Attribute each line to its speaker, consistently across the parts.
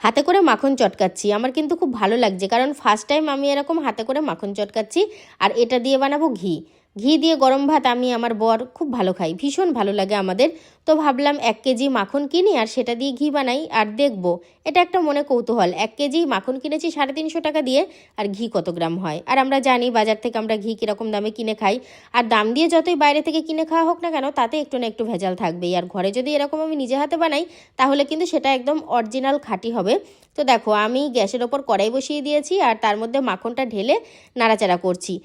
Speaker 1: হাতে করে মাখন চটকাচ্ছি। আমার কিন্তু খুব ভালো লাগছে, কারণ ফার্স্ট টাইম আমি এরকম হাতে করে মাখন চটকাচ্ছি। আর এটা দিয়ে বানাবো ঘি। ঘি দিয়ে গরম ভাত আমি আমার বর খুব ভালো খাই, ভীষণ ভালো লাগে আমাদের। তো ভাবলাম 1 কেজি মাখন কিনি আর সেটা দিয়ে ঘি বানাই, আর দেখবো। এটা একটা মনে কৌতূহল, 1 কেজি মাখন কিনেছি 350 টাকা দিয়ে, আর ঘি কত গ্রাম হয়। আর আমরা জানি বাজার থেকে আমরা ঘি কীরকম দামে কিনে খাই। আর দাম দিয়ে যতই বাইরে থেকে কিনে খাওয়া হোক না কেন, তাতে একটু না একটু ভেজাল থাকবেই। আর ঘরে যদি এরকম আমি নিজে হাতে বানাই, তাহলে কিন্তু সেটা একদম অরিজিনাল খাঁটি হবে। তো দেখো, আমি গ্যাসের ওপর কড়াই বসিয়ে দিয়েছি আর তার মধ্যে মাখনটা ঢেলে নাড়াচাড়া করছি।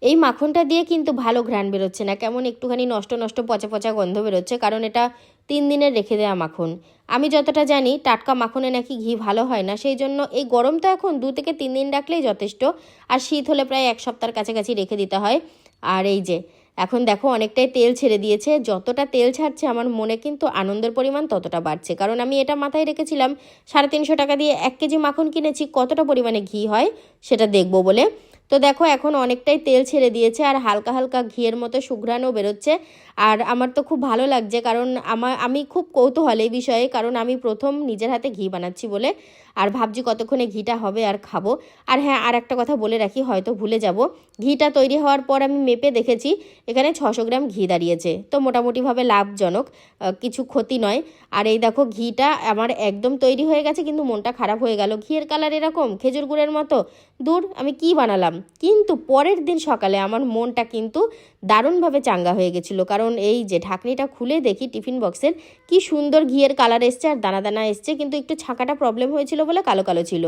Speaker 1: এই মাখনটা দিয়ে কিন্তু ভালো ঘ্রাণ বেরোচ্ছে না, কেমন একটুখানি নষ্ট নষ্ট পচা পচা গন্ধ বেরোচ্ছে, কারণ এটা 3 দিনের রেখে দেওয়া মাখন। আমি যতটা জানি টাটকা মাখনে নাকি ঘি ভালো হয় না, সেই জন্য এই গরম তো এখন 2 থেকে 3 দিন রাখলেই যথেষ্ট। আর শীত হলে প্রায় 1 সপ্তাহের কাছাকাছি রেখে দিতে হয়। আর এই যে এখন দেখো অনেকটাই তেল ছেড়ে দিয়েছে। যতটা তেল ছাড়ছে আমার মনে কিন্তু আনন্দের পরিমাণ ততটা বাড়ছে, কারণ আমি এটা মাথায় রেখেছিলাম 350 টাকা দিয়ে 1 কেজি মাখন কিনেছি, কতটা পরিমাণে ঘি হয় সেটা দেখবো বলে। তো দেখো এখন অনেকটাই তেল ছেড়ে দিয়েছে আর হালকা হালকা ঘিয়ের মতো সুঘ্রাণও বেরোচ্ছে। আর আমার তো খুব ভালো লাগছে, কারণ আমি খুব কৌতূহল এই বিষয়ে, কারণ আমি প্রথম নিজের হাতে ঘি বানাচ্ছি বলে। আর ভাবছি কতক্ষণে ঘিটা হবে আর খাবো। আর হ্যাঁ, আর একটা কথা বলে রাখি, হয়তো ভুলে যাব। ঘিটা তৈরি হওয়ার পর আমি মেপে দেখেছি, এখানে 600 গ্রাম ঘি দাঁড়িয়েছে। তো মোটামুটিভাবে লাভজনক, কিছু ক্ষতি নয়। আর এই দেখো ঘিটা আমার একদম তৈরি হয়ে গেছে, কিন্তু মনটা খারাপ হয়ে গেল। ঘিয়ের কালার এরকম খেজুর গুড়ের মতো, দূর, আমি কি বানালাম। কিন্তু পরের দিন সকালে আমার মনটা কিন্তু দারুণভাবে চাঙ্গা হয়ে গেছিলো, কারণ এই যে ঢাকনিটা খুলে দেখি টিফিন বক্সের, কি সুন্দর ঘিয়ের কালার এসছে আর দানা দানা এসছে, কিন্তু একটু ছাকাটা প্রবলেম হয়েছিল বলে কালো কালো ছিল।